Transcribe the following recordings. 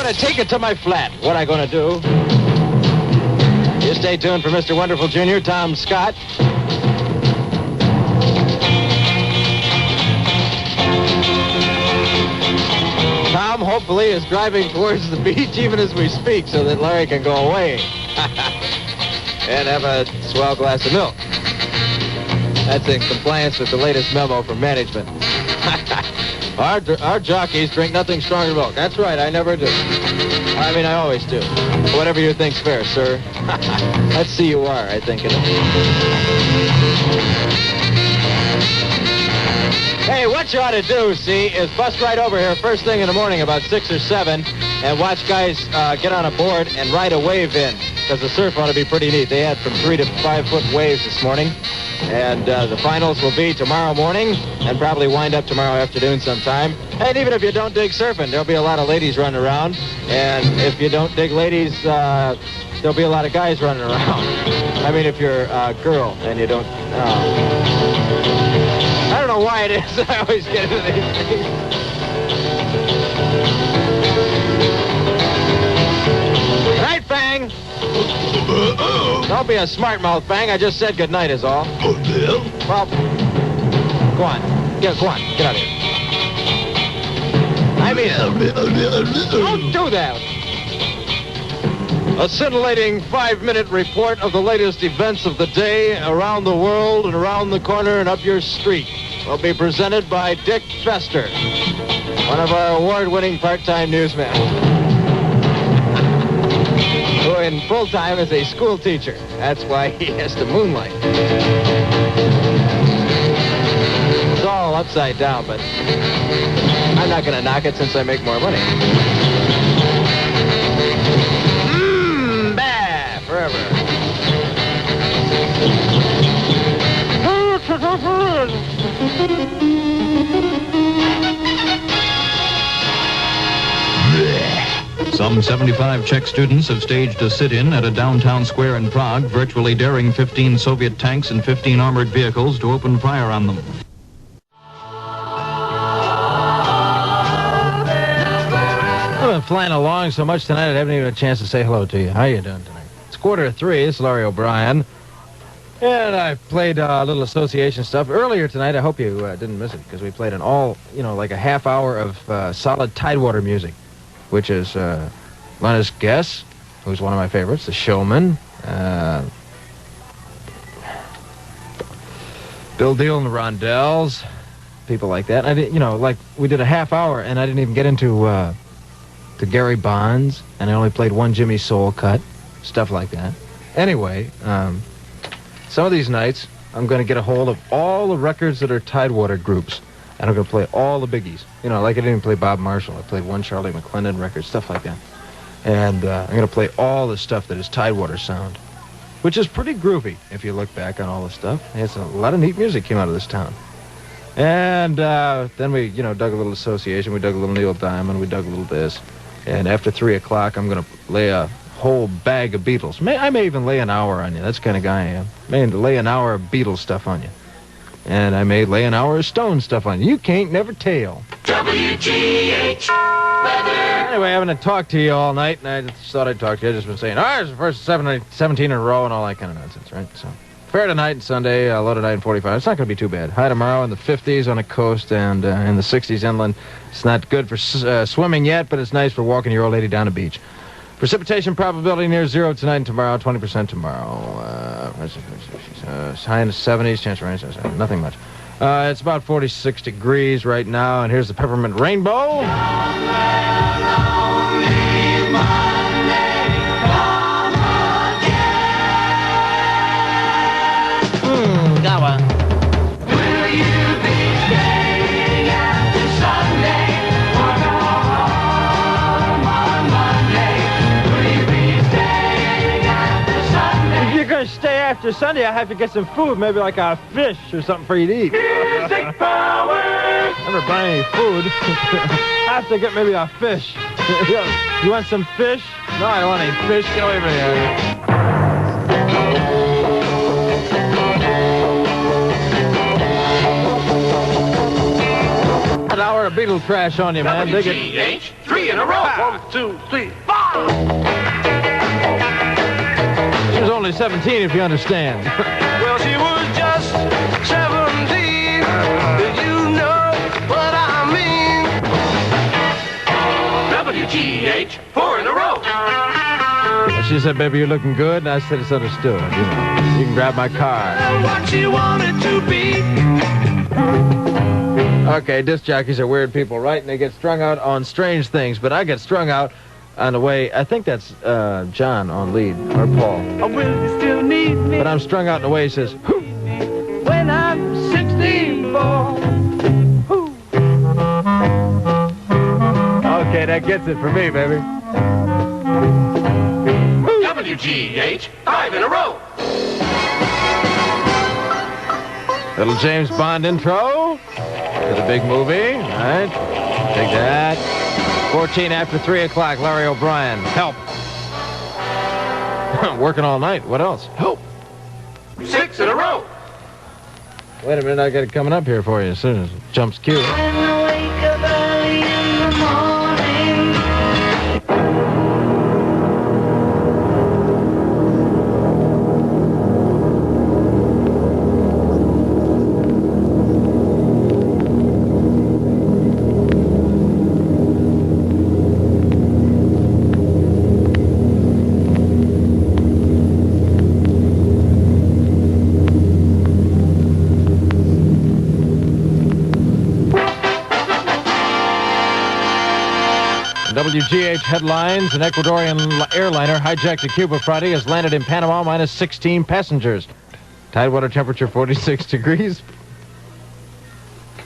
going to take it to my flat. What I going to do? You stay tuned for Mr. Wonderful Jr., Tom Scott. Tom, hopefully, is driving towards the beach even as we speak so that Larry can go away and have a swell glass of milk. That's in compliance with the latest memo from management. Our jockeys drink nothing stronger than milk. That's right, I never do. I mean, I always do. Whatever you think's fair, sir. Let's see you are, I think. Hey, what you ought to do, see, is bust right over here first thing in the morning about 6 or 7 and watch guys get on a board and ride a wave in, because the surf ought to be pretty neat. They had from 3 to 5 foot waves this morning, and the finals will be tomorrow morning and probably wind up tomorrow afternoon sometime. And even if you don't dig surfing, there'll be a lot of ladies running around, and if you don't dig ladies, there'll be a lot of guys running around. I mean, if you're a girl and you don't... I don't know why it is I always get into these things. Good night, Fang. Don't be a smart mouth, Fang. I just said good night is all. Well, go on. Go on. Get out of here. I mean, don't do that. A scintillating 5-minute report of the latest events of the day around the world and around the corner and up your street will be presented by Dick Fester, one of our award-winning part-time newsmen, who in full-time is a school teacher. That's why he has to moonlight. It's all upside down, but I'm not going to knock it since I make more money. Forever. Some 75 Czech students have staged a sit-in at a downtown square in Prague, virtually daring 15 Soviet tanks and 15 armored vehicles to open fire on them. I've been flying along so much tonight I haven't even had a chance to say hello to you. How you doing tonight? It's 2:45. It's Larry O'Brien. And I played a little association stuff. Earlier tonight, I hope you didn't miss it, because we played an like a half hour of solid Tidewater music, which is Linus Guess, who's one of my favorites, The Showman, Bill Deal and the Rondells, people like that. And I did, like we did a half hour, and I didn't even get into to Gary Bonds, and I only played one Jimmy Soul cut. Stuff like that. Anyway, some of these nights, I'm going to get a hold of all the records that are Tidewater groups, and I'm going to play all the biggies. Like I didn't even play Bob Marshall. I played one Charlie McClendon record, stuff like that. And I'm going to play all the stuff that is Tidewater sound, which is pretty groovy if you look back on all the stuff. It's a lot of neat music came out of this town. And then we, dug a little association. We dug a little Neil Diamond. We dug a little this. And after 3 o'clock, I'm going to lay a whole bag of Beatles. I may even lay an hour on you. That's the kind of guy I am. I may lay an hour of Beatles stuff on you. And I may lay an hour of Stone stuff on you. You can't never tell. WGH weather. Anyway, I'm going to talk to you all night, and I just thought I'd talk to you. I've just been saying, it's the first 17 in a row and all that kind of nonsense, right? So, fair tonight and Sunday, low tonight and 45. It's not going to be too bad. High tomorrow in the 50s on the coast and in the 60s inland. It's not good for swimming yet, but it's nice for walking your old lady down the beach. Precipitation probability near 0 tonight and tomorrow, 20% tomorrow. High in the 70s, chance of rain, nothing much. It's about 46 degrees right now, and here's the Peppermint Rainbow. Got one. Will you be staying after Sunday or go home on Monday? Will you be staying after Sunday? If you're going to stay after Sunday, I have to get some food, maybe like a fish or something for you to eat. Music power! Never buy any food. I have to get maybe a fish. You want some fish? No, I don't want any fish. Get away from here. An hour of Beatle trash on you, man. Dig it. WGH, 3 in a row. 1, 2, 3, 4. She was only 17, if you understand. Well, she was just 17. You know what I mean. WGH, 4 in a row. She said, baby, you're looking good. And I said, it's understood. You know, you can grab my car. What she wanted to be. Okay, disc jockeys are weird people, right? And they get strung out on strange things. But I get strung out on the way, I think that's John on lead, or Paul. Oh, will you still need me? But I'm strung out in the way he says, "Hoo." When I'm 16, boy. Okay, that gets it for me, baby. WGH, 5 in a row. Little James Bond intro to the big movie, all right? Take that. 14 after 3 o'clock, Larry O'Brien. Help. Working all night. What else? Help. 6 in a row. Wait a minute, I got it coming up here for you as soon as it jumps cue. When I wake up early in the morning. WGH Headlines, an Ecuadorian airliner hijacked a Cuba Friday has landed in Panama minus 16 passengers. Tidewater temperature 46 degrees.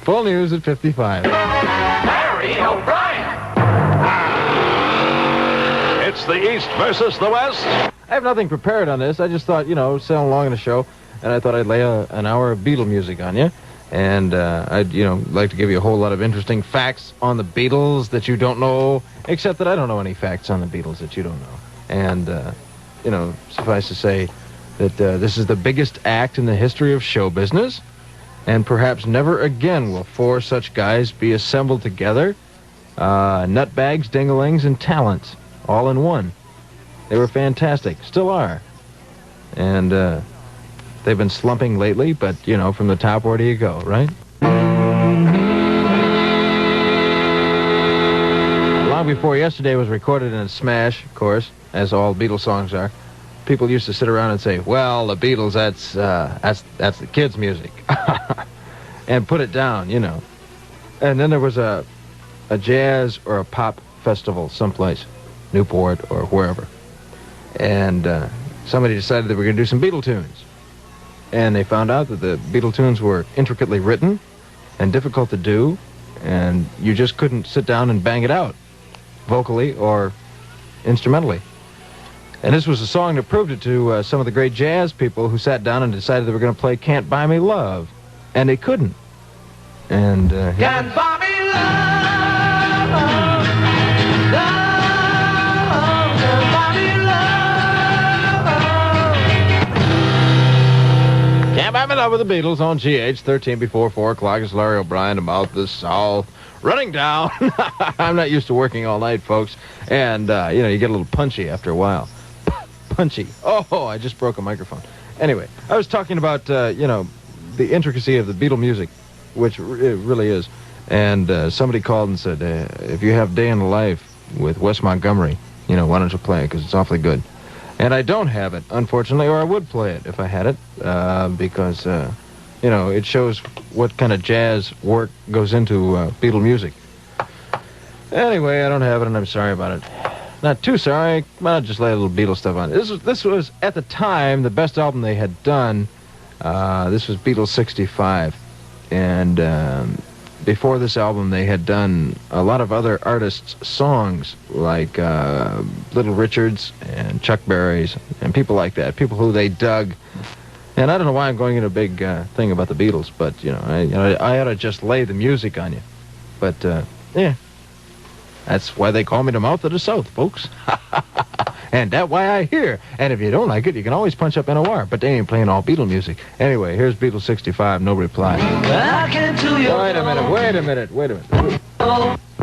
Full news at 55. Larry O'Brien. It's the East versus the West. I have nothing prepared on this. I just thought, you know, sailing along in the show, and I thought I'd lay an hour of Beatle music on you. And I'd, you know, like to give you a whole lot of interesting facts on the Beatles that you don't know, except that I don't know any facts on the Beatles that you don't know. And, you know, suffice to say that this is the biggest act in the history of show business, and perhaps never again will 4 such guys be assembled together. Nutbags, dingalings, and talents, all in one. They were fantastic, still are. And, they've been slumping lately, but, you know, from the top, where do you go, right? Long before yesterday was recorded in a smash, of course, as all Beatles songs are, people used to sit around and say, well, the Beatles, that's the kids' music. And put it down, you know. And then there was a jazz or a pop festival someplace, Newport or wherever. And somebody decided that we're going to do some Beatle tunes. And they found out that the Beatle tunes were intricately written and difficult to do, and you just couldn't sit down and bang it out, vocally or instrumentally. And this was a song that proved it to some of the great jazz people who sat down and decided they were going to play Can't Buy Me Love, and they couldn't. And Can't buy me love. Can't Buy Me Love with the Beatles on GH, 13 before 4 o'clock. It's Larry O'Brien about the South. Running down. I'm not used to working all night, folks. And, you know, you get a little punchy after a while. Punchy. Oh, I just broke a microphone. Anyway, I was talking about, you know, the intricacy of the Beatle music, which it really is. And somebody called and said, if you have Day in the Life with Wes Montgomery, you know, why don't you play it? Because it's awfully good. And I don't have it, unfortunately, or I would play it if I had it, because, you know, it shows what kind of jazz work goes into Beatle music. Anyway, I don't have it, and I'm sorry about it. Not too sorry. Why not just lay a little Beatle stuff on it? This was, at the time, the best album they had done. This was Beatles 65. And before this album, they had done a lot of other artists' songs, like Little Richards and Chuck Berry's and people like that, people who they dug. And I don't know why I'm going into a big thing about the Beatles, but, you know, I ought to just lay the music on you. But, yeah, that's why they call me the mouth of the South, folks. And that's why I hear. And if you don't like it, you can always punch up NOR. But they ain't playing all Beatle music. Anyway, here's Beatles 65, no reply. I came to your Wait a minute.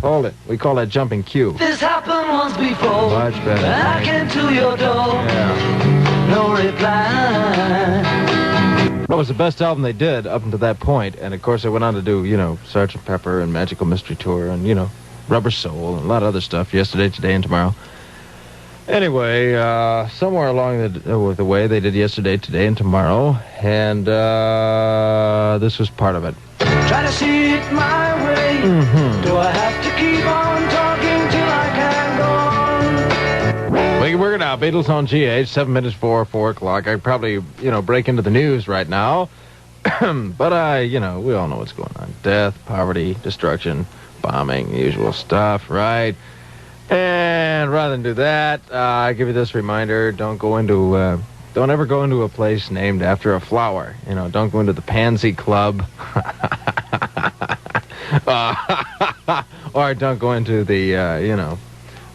Hold it. We call that jumping cue. This happened once before. Much better. I came to your door. Yeah. No reply. That was the best album they did up until that point. And, of course, they went on to do, Sgt. Pepper and Magical Mystery Tour and, Rubber Soul and a lot of other stuff. Yesterday, Today, and Tomorrow. Anyway, somewhere along the way, they did Yesterday, Today, and Tomorrow. And this was part of it. Try to see it my way. Do I have to keep on talking till I can go on? We can work it out. Beatles on GH, 7 minutes before 4 o'clock. I probably, break into the news right now. But, we all know what's going on. Death, poverty, destruction, bombing, usual stuff, right? And rather than do that, I give you this reminder. Don't ever go into a place named after a flower. Don't go into the Pansy Club. Or don't go into the,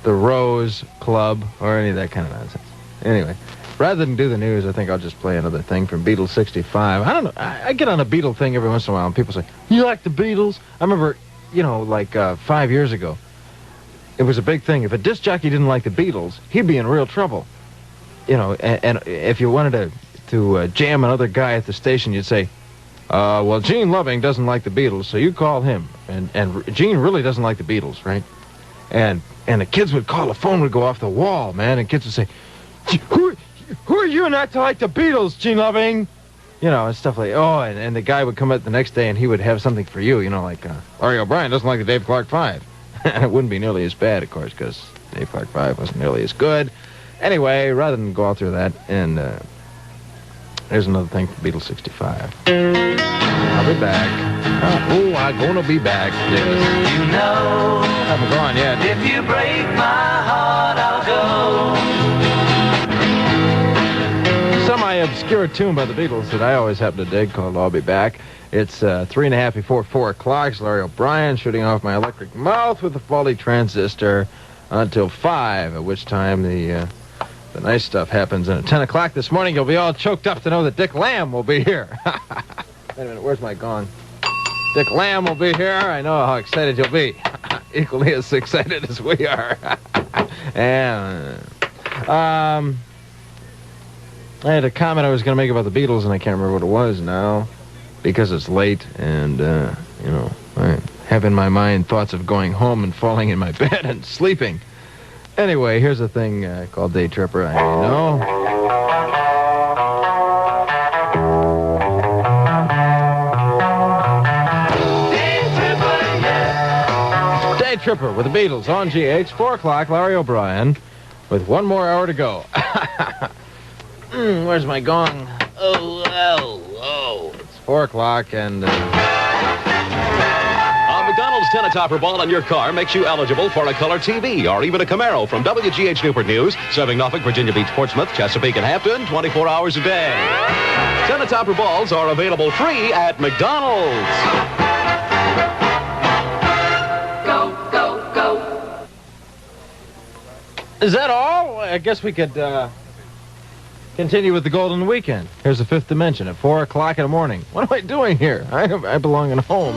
the Rose Club or any of that kind of nonsense. Anyway, rather than do the news, I think I'll just play another thing from Beatles 65. I don't know. I get on a Beatle thing every once in a while, and people say, you like the Beatles? I remember, 5 years ago, it was a big thing. If a disc jockey didn't like the Beatles, he'd be in real trouble. And if you wanted to jam another guy at the station, you'd say, well, Gene Loving doesn't like the Beatles, so you call him. And Gene really doesn't like the Beatles, right? And the kids would call, the phone would go off the wall, man, and kids would say, who are you not to like the Beatles, Gene Loving? And stuff like, and the guy would come up the next day and he would have something for you, like, Larry O'Brien doesn't like the Dave Clark 5. And it wouldn't be nearly as bad, of course, because Dave Clark 5 wasn't nearly as good. Anyway, rather than go out through that, and there's another thing for Beatles 65. I'll be back. I'm gonna be back. Yes. I haven't gone yet. If you break my heart, I'll go. Semi-obscure tune by the Beatles that I always happen to dig called I'll Be Back. It's 3.5 before 4 o'clock. It's Larry O'Brien shooting off my electric mouth with a faulty transistor until 5, at which time the nice stuff happens. And at 10 o'clock this morning, you'll be all choked up to know that Dick Lamb will be here. Wait a minute, where's my gong? Dick Lamb will be here. I know how excited you'll be. Equally as excited as we are. And I had a comment I was going to make about the Beatles, and I can't remember what it was now, because it's late, and, I have in my mind thoughts of going home and falling in my bed and sleeping. Anyway, here's a thing called Day Tripper, I know. Day Tripper with the Beatles on GH, 4 o'clock, Larry O'Brien, with 1 more hour to go. Where's my gong? It's 4 o'clock, and... McDonald's Tenatopper ball in your car makes you eligible for a color TV or even a Camaro from WGH Newport News, serving Norfolk, Virginia Beach, Portsmouth, Chesapeake, and Hampton 24 hours a day. Tenatopper balls are available free at McDonald's. Go, go, go. Is that all? I guess we could continue with the Golden Weekend. Here's the Fifth Dimension at 4 o'clock in the morning. What am I doing here? I belong at home,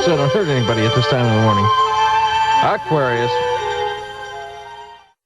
so I don't hurt anybody at this time in the morning. Aquarius.